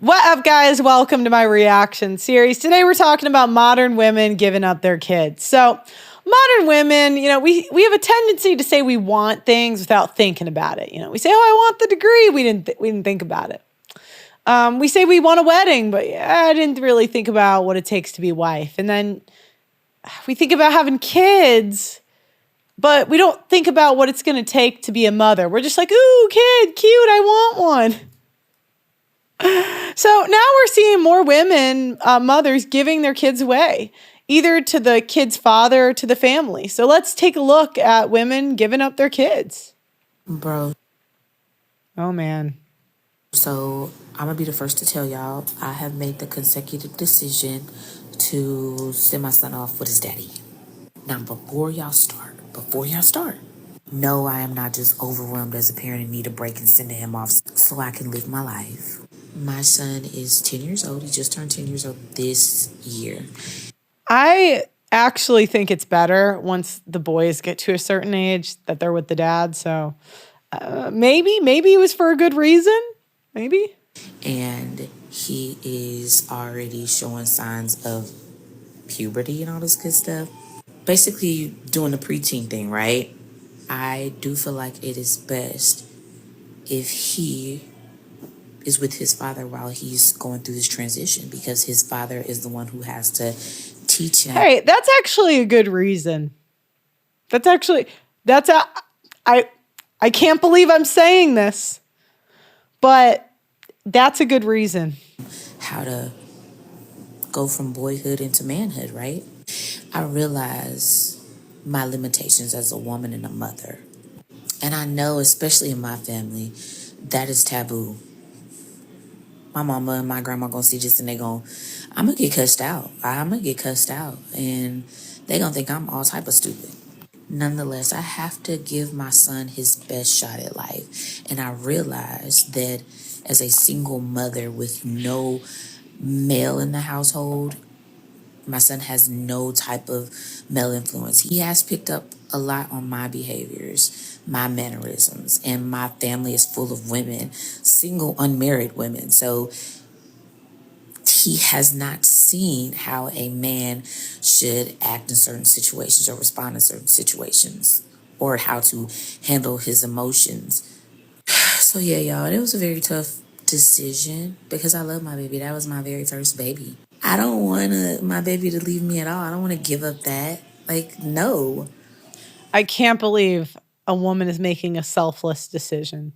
What up, guys? Welcome to my reaction series. Today we're talking about modern women giving up their kids. So modern women, we have a tendency to say we want things without thinking about it. We say, oh, I want the degree. We didn't think about it. We say we want a wedding, but I didn't really think about what it takes to be a wife. And then we think about having kids, but we don't think about what it's going to take to be a mother. We're just like, ooh, kid, cute, I want one. So now we're seeing more women, mothers, giving their kids away, either to the kid's father or to the family. So let's take a look at women giving up their kids. Bro, Oh, man. so I'm gonna be the first to tell y'all I have made the consecutive decision to send my son off with his daddy. Now, before y'all start, no, I am not just overwhelmed as a parent and need a break and sending him off so I can live my life. My son is 10 years old. He just turned 10 years old this year. I actually think it's better once the boys get to a certain age that they're with the dad. So maybe it was for a good reason. Maybe. And he is already showing signs of puberty and all this good stuff. Basically, doing the preteen thing, right? I do feel like it is best if he is with his father while he's going through this transition because his father is the one who has to teach him. Hey, that's actually a good reason. I can't believe I'm saying this, but that's a good reason. How to go from boyhood into manhood, right? I realize my limitations as a woman and a mother. And I know, especially in my family, that is taboo. My mama and my grandma gonna see this and I'm gonna get cussed out. And they gonna think I'm all type of stupid. Nonetheless, I have to give my son his best shot at life. And I realize that as a single mother with no male in the household, my son has no type of male influence. He has picked up a lot on my behaviors, my mannerisms, and my family is full of women, single, unmarried women. So he has not seen how a man should act in certain situations or respond in certain situations or how to handle his emotions. So yeah, y'all, it was a very tough decision because I love my baby. That was my very first baby. I don't want my baby to leave me at all. I don't want to give up that. No. I can't believe a woman is making a selfless decision.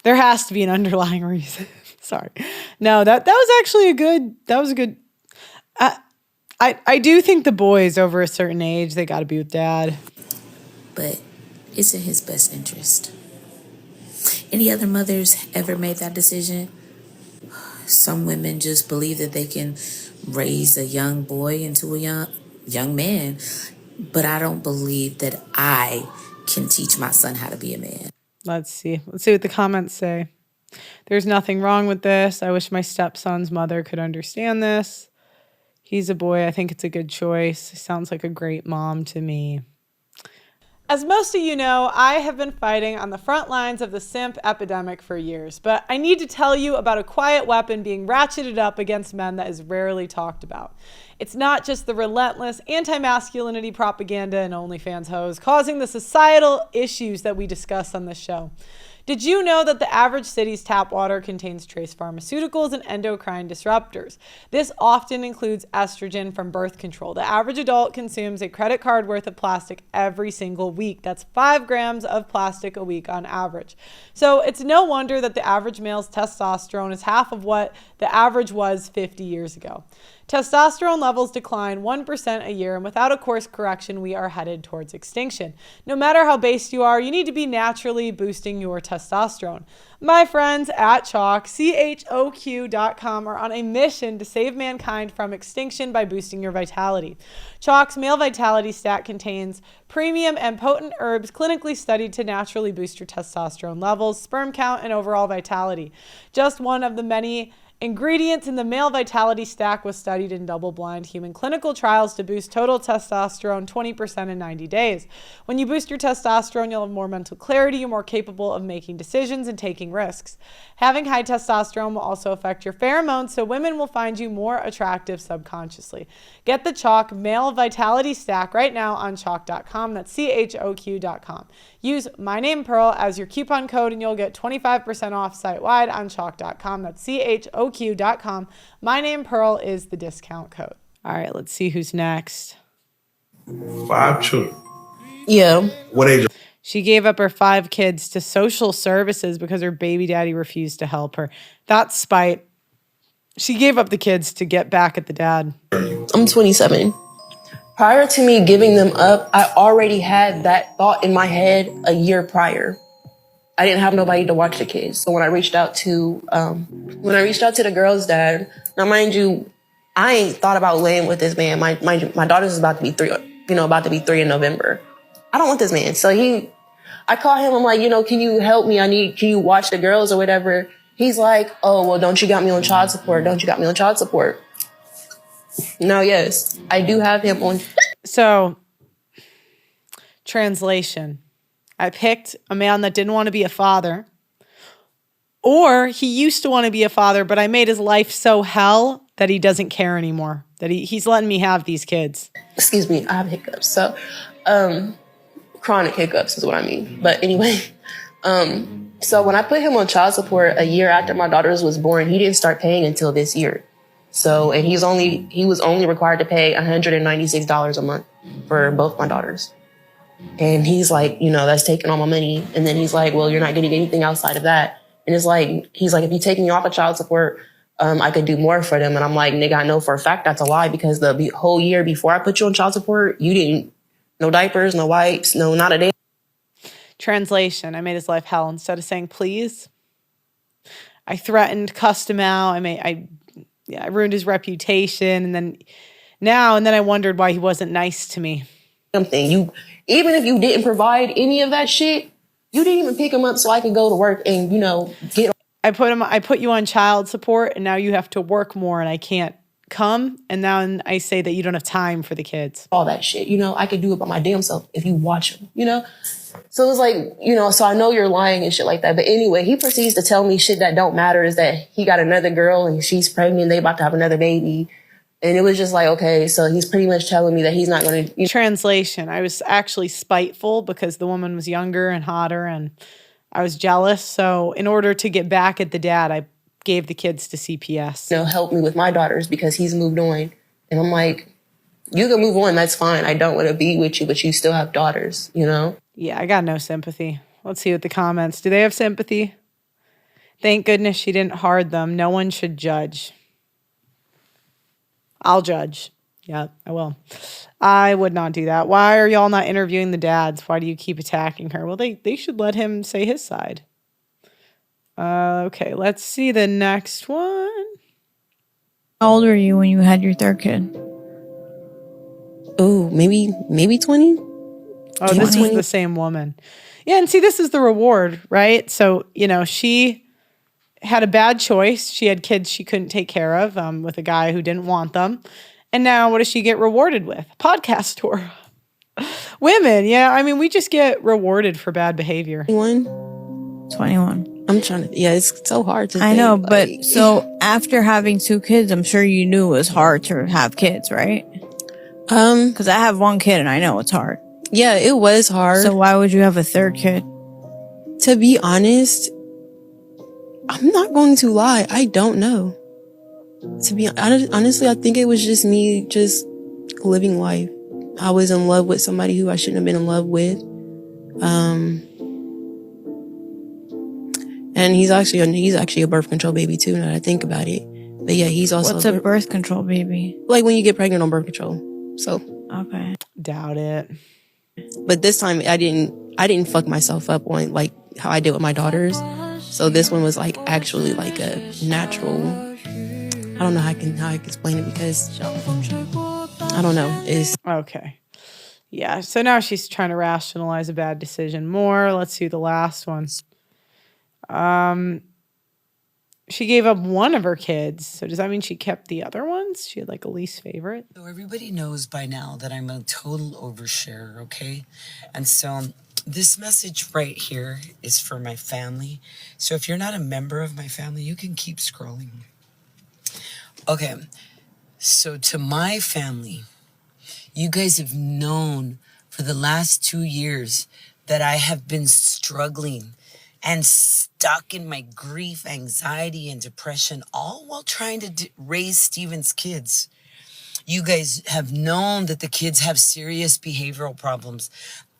There has to be an underlying reason. Sorry. No, that was actually a good. I do think the boys over a certain age, they got to be with dad. But it's in his best interest. Any other mothers ever made that decision? Some women just believe that they can raise a young boy into a young man. But I don't believe that I can teach my son how to be a man. Let's see what the comments say. There's nothing wrong with this. I wish my stepson's mother could understand this. He's a boy. I think it's a good choice. Sounds like a great mom to me. As most of you know, I have been fighting on the front lines of the simp epidemic for years, but I need to tell you about a quiet weapon being ratcheted up against men that is rarely talked about. It's not just the relentless anti-masculinity propaganda and OnlyFans hoes causing the societal issues that we discuss on this show. Did you know that the average city's tap water contains trace pharmaceuticals and endocrine disruptors? This often includes estrogen from birth control. The average adult consumes a credit card worth of plastic every single week. That's 5 grams of plastic a week on average. So it's no wonder that the average male's testosterone is half of what the average was 50 years ago. Testosterone levels decline 1% a year, and without a course correction, we are headed towards extinction. No matter how based you are, you need to be naturally boosting your testosterone. My friends at Chalk, CHOQ.com, are on a mission to save mankind from extinction by boosting your vitality. Chalk's Male Vitality Stat contains premium and potent herbs clinically studied to naturally boost your testosterone levels, sperm count, and overall vitality. Just one of the many Ingredients in the male vitality stack was studied in double-blind human clinical trials to boost total testosterone 20% in 90 days. When you boost your testosterone, you'll have more mental clarity, you're more capable of making decisions and taking risks. Having high testosterone will also affect your pheromones, so women will find you more attractive subconsciously. Get the Chalk Male Vitality Stack right now on chalk.com. That's CHOQ.com. Use my name Pearl as your coupon code and you'll get 25% off site-wide on chalk.com. That's CHOQ.com. My name Pearl is the discount code. All right, let's see who's next. 5 children. Yeah. What age? She gave up her 5 kids to social services because her baby daddy refused to help her. That's spite. She gave up the kids to get back at the dad. I'm 27. Prior to me giving them up, I already had that thought in my head a year prior. I didn't have nobody to watch the kids. So when I reached out to the girl's dad, now mind you, I ain't thought about laying with this man. My daughter's about to be 3, about to be 3 in November. I don't want this man. So I call him, I'm like, can you help me? Can you watch the girls or whatever? He's like, oh, well, don't you got me on child support? No, yes, I do have him on. So, translation. I picked a man that didn't want to be a father, or he used to want to be a father, but I made his life so hell that he doesn't care anymore, that he's letting me have these kids. Excuse me, I have hiccups. So, chronic hiccups is what I mean. But anyway, so when I put him on child support a year after my daughters was born, he didn't start paying until this year. So, and he was only required to pay $196 a month for both my daughters. And he's like, that's taking all my money. And then he's like, well, you're not getting anything outside of that. And it's like, he's like, if you take me off of child support, I could do more for them. And I'm like, nigga, I know for a fact that's a lie because the whole year before I put you on child support, you didn't, no diapers, no wipes, no, not a day. Translation. I made his life hell. Instead of saying, please, I threatened, cussed him out. I ruined his reputation. And then I wondered why he wasn't nice to me. Something even if you didn't provide any of that shit, you didn't even pick him up so I could go to work and, get. I put you on child support and now you have to work more and I can't come. And now I say that you don't have time for the kids. All that shit, I could do it by my damn self if you watch them, So it's like, so I know you're lying and shit like that. But anyway, he proceeds to tell me shit that don't matter is that he got another girl and she's pregnant. They about to have another baby. And it was just like, okay, so he's pretty much telling me that he's not going to. Translation. I was actually spiteful because the woman was younger and hotter and I was jealous. So in order to get back at the dad, I gave the kids to CPS. Help me with my daughters because he's moved on. And I'm like, you can move on. That's fine. I don't want to be with you, but you still have daughters, Yeah, I got no sympathy. Let's see what the comments. Do they have sympathy? Thank goodness she didn't hard them. No one should judge. I'll judge. Yeah, I will. I would not do that. Why are y'all not interviewing the dads? Why do you keep attacking her? Well, they should let him say his side. Okay, let's see the next one. How old were you when you had your 3rd kid? Oh, maybe 20. Oh, this was the same woman. Yeah, and see, this is the reward, right? So, she had a bad choice. She had kids she couldn't take care of with a guy who didn't want them. And now what does she get rewarded with? Podcast tour. Women, yeah. I mean, we just get rewarded for bad behavior. 21. I'm trying to, it's so hard to I know, but so after having 2 kids, I'm sure you knew it was hard to have kids, right? Because I have 1 kid and I know it's hard. Yeah, it was hard. So why would you have a 3rd kid? To be honest, I'm not going to lie. I don't know. To be honestly, I think it was just me just living life. I was in love with somebody who I shouldn't have been in love with. And he's actually a birth control baby too, now that I think about it. But yeah, he's also. What's a birth control baby? Like when you get pregnant on birth control. So. Okay. Doubt it. But this time I didn't fuck myself up on like how I did with my daughters. So this one was like actually like a natural. I don't know how I can explain it because I don't know. It's okay. Yeah. So now she's trying to rationalize a bad decision more. Let's see the last one. she gave up one of her kids. So does that mean she kept the other ones? She had like a least favorite? So everybody knows by now that I'm a total overshare, okay? And so this message right here is for my family. So if you're not a member of my family, you can keep scrolling. Okay, so to my family, you guys have known for the last 2 years that I have been struggling and stuck in my grief, anxiety, and depression, all while trying to raise Steven's kids. You guys have known that the kids have serious behavioral problems,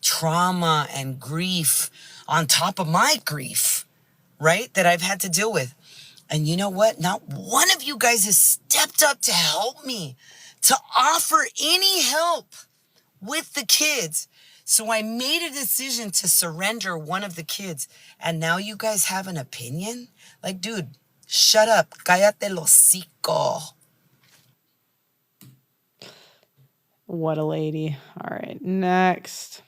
trauma and grief on top of my grief, right? That I've had to deal with. And you know what? Not one of you guys has stepped up to help me, to offer any help with the kids. So I made a decision to surrender one of the kids. And now you guys have an opinion? Like, dude, shut up. Cállate el hocico. What a lady. All right, next.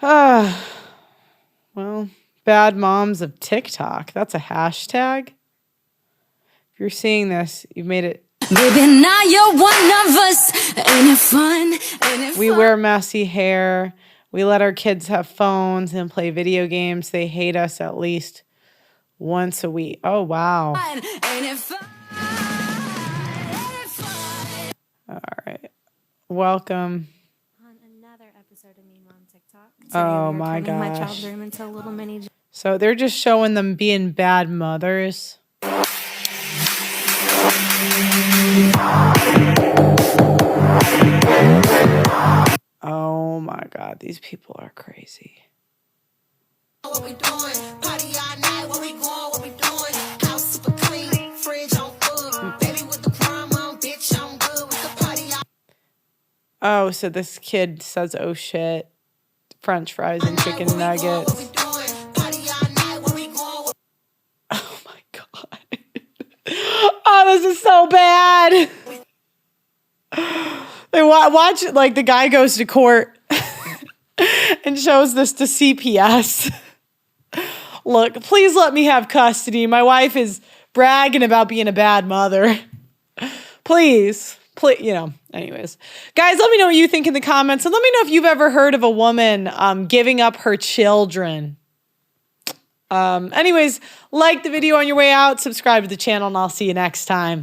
Well, bad moms of TikTok. That's a hashtag. If you're seeing this, you've made it. Baby, now you're one of us. Ain't it fun? Ain't it We fun? wear messy hair. We let our kids have phones and play video games. They hate us at least once a week. Oh, wow. Ain't it fun? Ain't it fun? All right. Welcome. On another episode of Mean Mom TikTok. Oh, we are my turning my gosh. child's room into a little mini. So they're just showing them being bad mothers. Oh my God, these people are crazy. What we doing? Party all night. Where we going? What we doing? House super clean, fridge on full. Baby with the prime on, bitch I'm good with the party. Oh, so this kid says, "Oh shit," French fries and chicken nuggets. What we doing? Party all night. Where we going? Oh my God. Oh, this is so bad. They watch, like, the guy goes to court and shows this to CPS. Look, please let me have custody. My wife is bragging about being a bad mother. Please, anyways. Guys, let me know what you think in the comments. And let me know if you've ever heard of a woman giving up her children. Anyways, like the video on your way out, subscribe to the channel, and I'll see you next time.